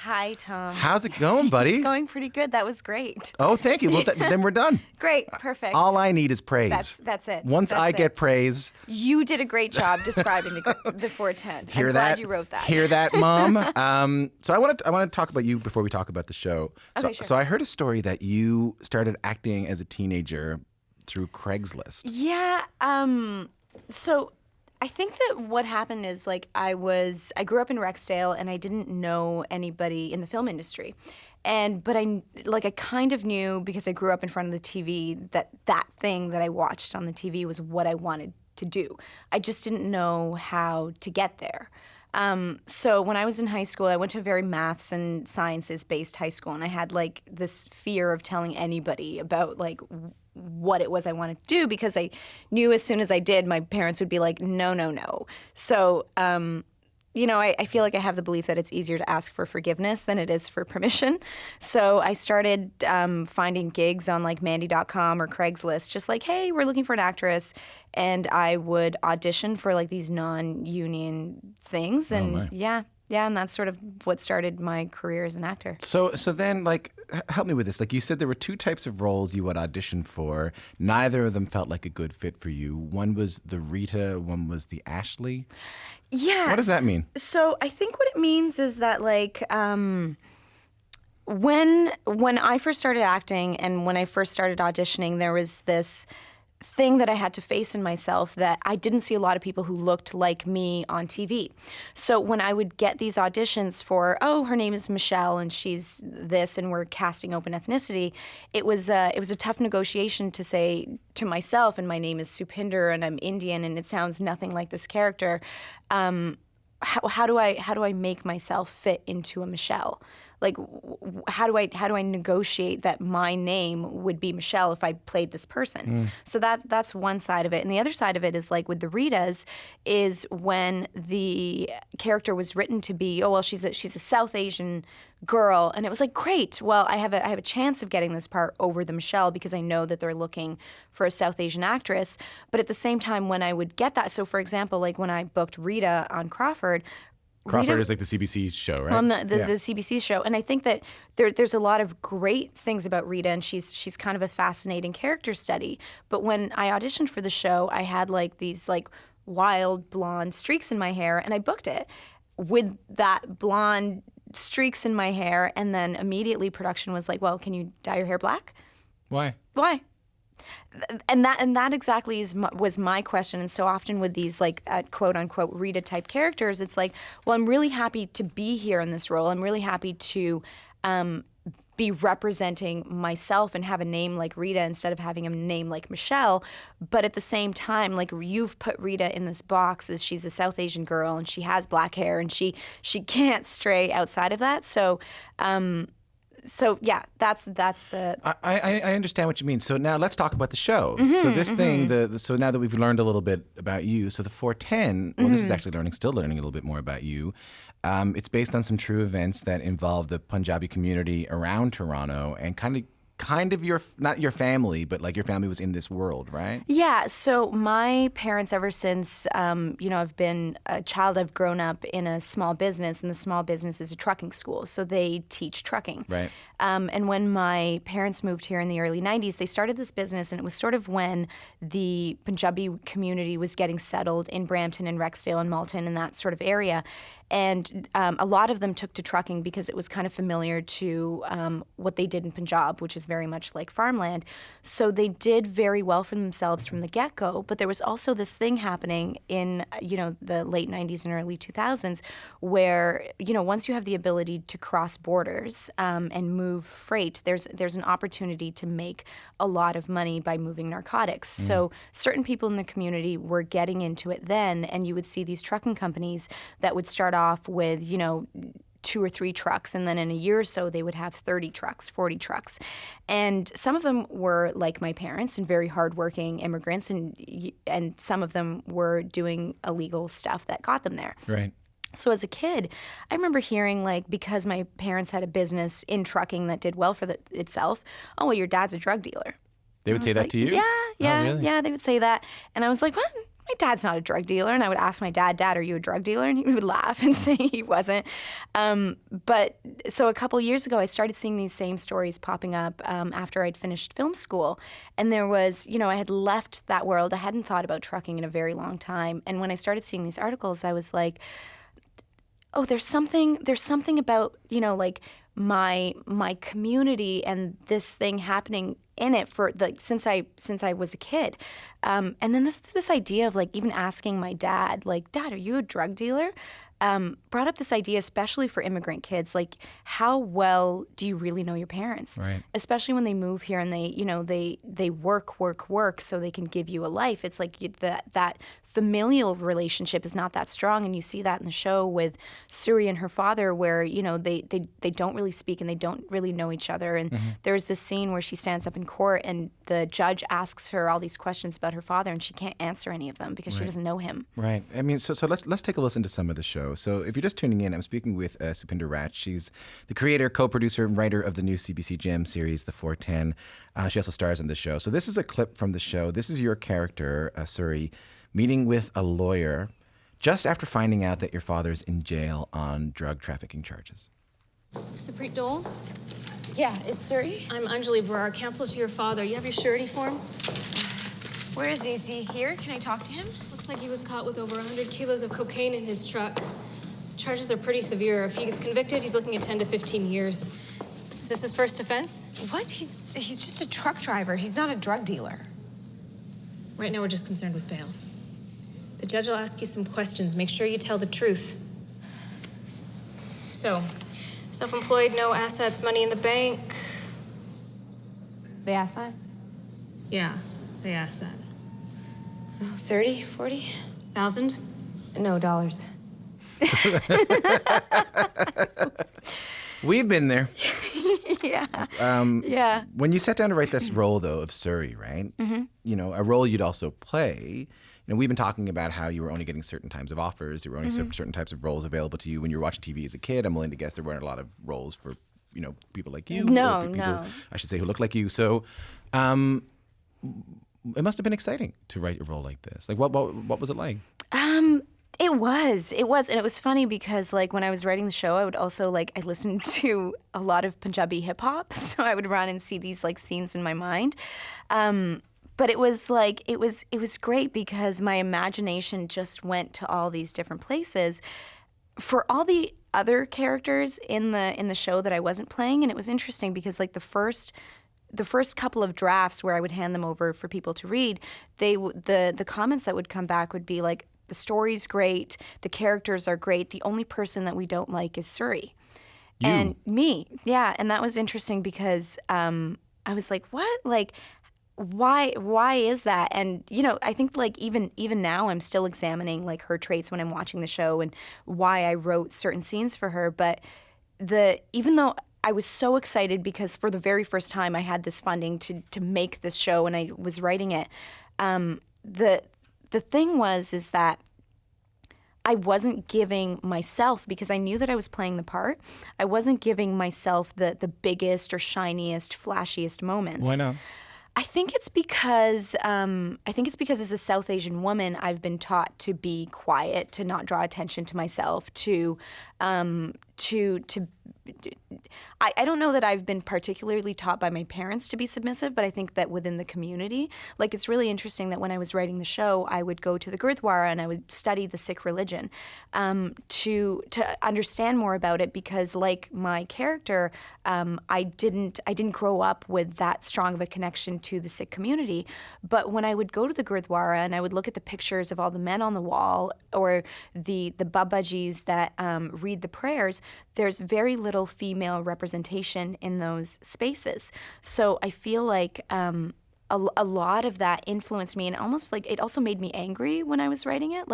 Hi, Tom. How's it going, buddy? It's going pretty good. That was great. Oh, thank you. Well, then we're done. Great. Perfect. All I need is praise. That's it. Once That's I it. get praise. You did a great job describing the 410. Hear I'm that? glad you wrote that. Hear that, Mom? So I want to talk about you before we talk about the show. Okay, sure. So I heard a story that you started acting as a teenager through Craigslist. Yeah. So I think that what happened is I grew up in Rexdale and I didn't know anybody in the film industry. But I kind of knew, because I grew up in front of the TV, that thing that I watched on the TV was what I wanted to do. I just didn't know how to get there. So when I was in high school, I went to a very maths and sciences based high school, and I had this fear of telling anybody about what it was I wanted to do, because I knew as soon as I did, my parents would be like, no, no, no. So, I feel like I have the belief that it's easier to ask for forgiveness than it is for permission. So I started finding gigs on Mandy.com or Craigslist, just hey, we're looking for an actress. And I would audition for these non-union things. And yeah, and that's sort of what started my career as an actor. So then, help me with this. You said there were two types of roles you would audition for. Neither of them felt like a good fit for you. One was the Rita, one was the Ashley. Yeah. What does that mean? So I think what it means is that when I first started acting and when I first started auditioning, there was this thing that I had to face in myself, that I didn't see a lot of people who looked like me on TV. So when I would get these auditions for, her name is Michelle and she's this and we're casting open ethnicity, it was a tough negotiation to say to myself, and my name is Supinder and I'm Indian and it sounds nothing like this character. How do I make myself fit into a Michelle? How do I negotiate that my name would be Michelle if I played this person? So that's one side of it. And the other side of it is with the Ritas, is when the character was written to be, she's a South Asian girl, and it was great. Well, I have a chance of getting this part over the Michelle because I know that they're looking for a South Asian actress. But at the same time, when I would get that, so for example, when I booked Rita on Crawford is the CBC show, right? On the CBC show. And I think that there's a lot of great things about Rita, and she's kind of a fascinating character study. But when I auditioned for the show, I had these wild blonde streaks in my hair, and I booked it with that blonde streaks in my hair, and then immediately production was well, can you dye your hair black? Why? And that exactly was my question. And so often with these quote unquote Rita type characters, it's well, I'm really happy to be here in this role. I'm really happy to be representing myself and have a name like Rita instead of having a name like Michelle. But at the same time, you've put Rita in this box as she's a South Asian girl and she has black hair and she can't stray outside of that. So yeah, that's the. I understand what you mean. So now let's talk about the show. So this thing, so now that we've learned a little bit about you, so the 410. Well, this is actually still learning a little bit more about you. It's based on some true events that involve the Punjabi community around Toronto, and kind of not your family, but your family was in this world, right? Yeah. So my parents, ever since I've been a child, I've grown up in a small business, and the small business is a trucking school, so they teach trucking. Right. And when my parents moved here in the early 90s, they started this business, and it was sort of when the Punjabi community was getting settled in Brampton and Rexdale and Malton and that sort of area. And a lot of them took to trucking because it was kind of familiar to what they did in Punjab, which is very much like farmland. So they did very well for themselves from the get-go. But there was also this thing happening in the late 90s and early 2000s where once you have the ability to cross borders and move freight, there's an opportunity to make a lot of money by moving narcotics. So certain people in the community were getting into it then, and you would see these trucking companies that would start off with 2 or 3 trucks, and then in a year or so they would have 30 trucks, 40 trucks. And some of them were like my parents and very hardworking immigrants, and some of them were doing illegal stuff that got them there. Right. So as a kid, I remember hearing because my parents had a business in trucking that did well for itself, your dad's a drug dealer. They would say that to you? Yeah, Oh, really? yeah, they would say that. And I was like, what? my dad's not a drug dealer. And I would ask my dad, Dad, are you a drug dealer? And he would laugh and say he wasn't. But so a couple years ago, I started seeing these same stories popping up after I'd finished film school. And there was, I had left that world. I hadn't thought about trucking in a very long time. And when I started seeing these articles, I was like, oh, there's something about, like my community and this thing happening in it for since I was a kid, and then this idea of like even asking my dad, like, Dad, are you a drug dealer? Brought up this idea, especially for immigrant kids, like how well do you really know your parents? Right. Especially when they move here and they work so they can give you a life. It's like that familial relationship is not that strong, and you see that in the show with Suri and her father, where they don't really speak and they don't really know each other. And there's this scene where she stands up in court and the judge asks her all these questions about her father, and she can't answer any of them because she doesn't know him. Right. I mean, so let's take a listen to some of the show. So if you're just tuning in, I'm speaking with Supinder Wraich. She's the creator, co-producer, and writer of the new CBC Gem series, The 410. She also stars in the show. So this is a clip from the show. This is your character, Suri, meeting with a lawyer just after finding out that your father's in jail on drug trafficking charges. Supreet Dole? Yeah, it's Suri. I'm Anjali Brar, counsel to your father. You have your surety form? Where is he? Is he here? Can I talk to him? Looks like he was caught with over 100 kilos of cocaine in his truck. The charges are pretty severe. If he gets convicted, he's looking at 10 to 15 years. Is this his first offense? What? He's just a truck driver. He's not a drug dealer. Right now, we're just concerned with bail. The judge will ask you some questions. Make sure you tell the truth. So, self-employed, no assets, money in the bank. They asked that? Yeah, they asked that. Oh, 30, 40? 1,000? No, dollars. We've been there. Yeah. Yeah. When you sat down to write this role, though, of Suri, right? A role you'd also play. We've been talking about how you were only getting certain types of offers. There were only certain types of roles available to you when you were watching TV as a kid. I'm willing to guess there weren't a lot of roles for, people like you. No, or people, no. I should say, who look like you. So it must have been exciting to write a role like this. Like, what was it like? It was, and it was funny because like when I was writing the show, I would also I listened to a lot of Punjabi hip hop, so I would run and see these scenes in my mind. But it was it was great because my imagination just went to all these different places for all the other characters in the show that I wasn't playing, and it was interesting because the first couple of drafts where I would hand them over for people to read, the comments that would come back would be like, the story's great, the characters are great, the only person that we don't like is Suri. You. And me. Yeah, and that was interesting because I was like, what? Why is that? And I think even now I'm still examining her traits when I'm watching the show and why I wrote certain scenes for her. But even though I was so excited because for the very first time I had this funding to make this show and I was writing it, the thing is that I wasn't giving myself, because I knew that I was playing the part, I wasn't giving myself the biggest or shiniest, flashiest moments. Why not? I think it's because as a South Asian woman, I've been taught to be quiet, to not draw attention to myself, I don't know that I've been particularly taught by my parents to be submissive, but I think that within the community, it's really interesting that when I was writing the show, I would go to the Gurdwara and I would study the Sikh religion to understand more about it because, like my character, I didn't grow up with that strong of a connection to the Sikh community. But when I would go to the Gurdwara and I would look at the pictures of all the men on the wall or the Babajis that read the prayers, there's very little female representation in those spaces. So I feel like a lot of that influenced me, and almost it also made me angry when I was writing it.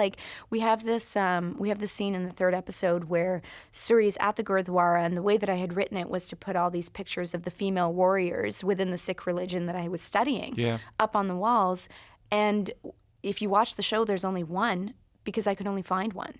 We have this scene in the third episode where Suri's at the Gurdwara, and the way that I had written it was to put all these pictures of the female warriors within the Sikh religion that I was studying up on the walls. And if you watch the show, there's only one because I could only find one.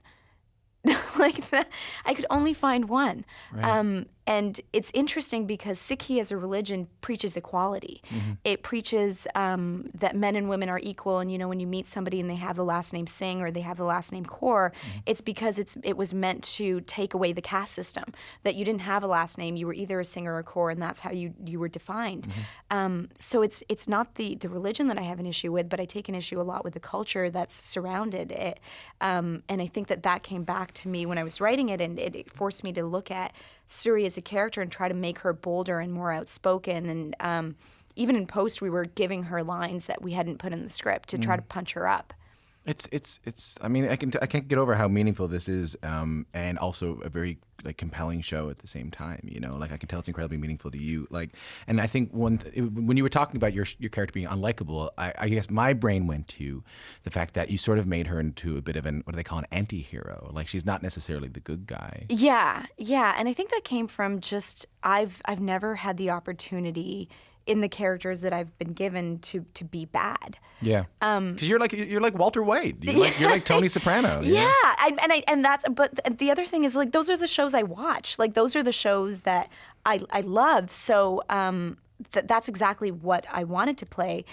like that. I could only find one. Right. And it's interesting because Sikhi as a religion preaches equality. It preaches that men and women are equal. And, when you meet somebody and they have the last name Singh or they have the last name Kaur, it's because it was meant to take away the caste system, that you didn't have a last name. You were either a Singh or a Kaur, and that's how you were defined. So it's not the religion that I have an issue with, but I take an issue a lot with the culture that's surrounded it. And I think that came back to me when I was writing it, and it forced me to look at Suri as a character and try to make her bolder and more outspoken. And even in post, we were giving her lines that we hadn't put in the script to try to punch her up. It's. I mean, I can't get over how meaningful this is, and also a very compelling show at the same time. I can tell it's incredibly meaningful to you. And I think when you were talking about your character being unlikable, I guess my brain went to the fact that you sort of made her into a bit of what do they call an anti-hero? Like, she's not necessarily the good guy. Yeah, and I think that came from just I've never had the opportunity in the characters that I've been given to be bad. Yeah. Because you're like Walter White. You're like Tony Soprano. Yeah. But the other thing is, those are the shows I watch. Those are the shows that I love. So that's exactly what I wanted to play.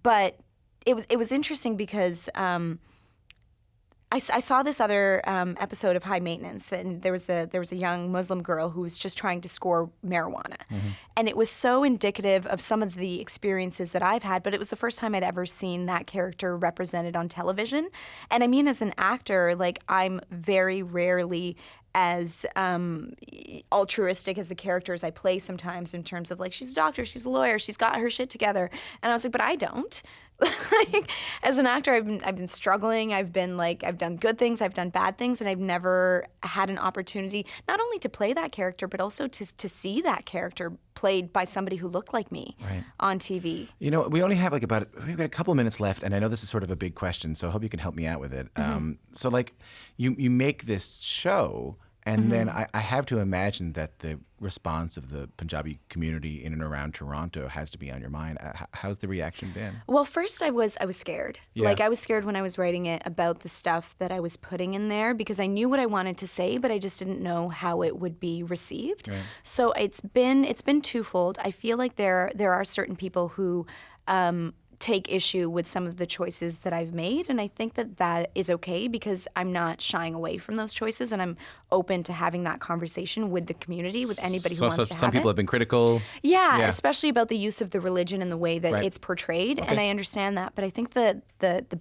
But it was interesting because I saw this other episode of High Maintenance, and there was a young Muslim girl who was just trying to score marijuana, and it was so indicative of some of the experiences that I've had. But it was the first time I'd ever seen that character represented on television, and I mean, as an actor, I'm very rarely as altruistic as the characters I play sometimes, in terms of she's a doctor, she's a lawyer, she's got her shit together, and I was like, but I don't. As an actor, I've been struggling. I've done good things, I've done bad things, and I've never had an opportunity not only to play that character, but also to see that character played by somebody who looked like me on TV. We only have we've got a couple of minutes left, and I know this is sort of a big question, so I hope you can help me out with it. So you make this show, and then I have to imagine that the response of the Punjabi community in and around Toronto has to be on your mind. How's the reaction been? Well, first I was scared. Yeah. I was scared when I was writing it about the stuff that I was putting in there, because I knew what I wanted to say, but I just didn't know how it would be received. Right. So it's been twofold. I feel like there are certain people who take issue with some of the choices that I've made, and I think that is okay, because I'm not shying away from those choices, and I'm open to having that conversation with the community, with anybody who wants to have it. Some people have been critical. Yeah, especially about the use of the religion and the way that it's portrayed, Okay. and I understand that. But I think the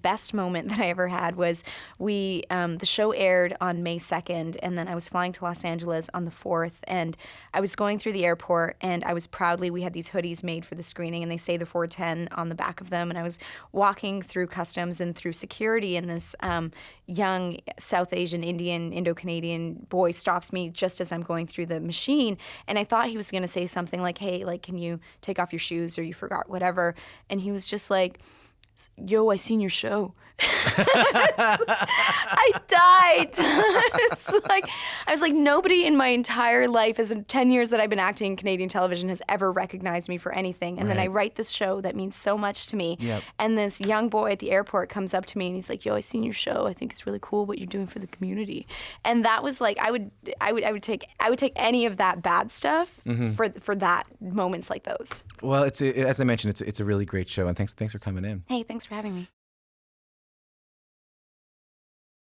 best moment that I ever had was the show aired on May 2nd, and then I was flying to Los Angeles on the 4th, and I was going through the airport, and we had these hoodies made for the screening, and they say the 410 on the back of them, and I was walking through customs and through security, and this young South Asian, Indian, Indo-Canadian boy stops me just as I'm going through the machine, and I thought he was going to say something like, hey, can you take off your shoes, or you forgot whatever, and he was just like, yo, I seen your show. I died. I was like, nobody in my entire life, as in 10 years that I've been acting in Canadian television, has ever recognized me for anything. And then I write this show that means so much to me. Yep. And this young boy at the airport comes up to me and he's like, yo, I seen your show. I think it's really cool what you're doing for the community. And that was I would take any of that bad stuff for that moments like those. Well, as I mentioned, it's a really great show, and thanks for coming in. Hey, thanks for having me.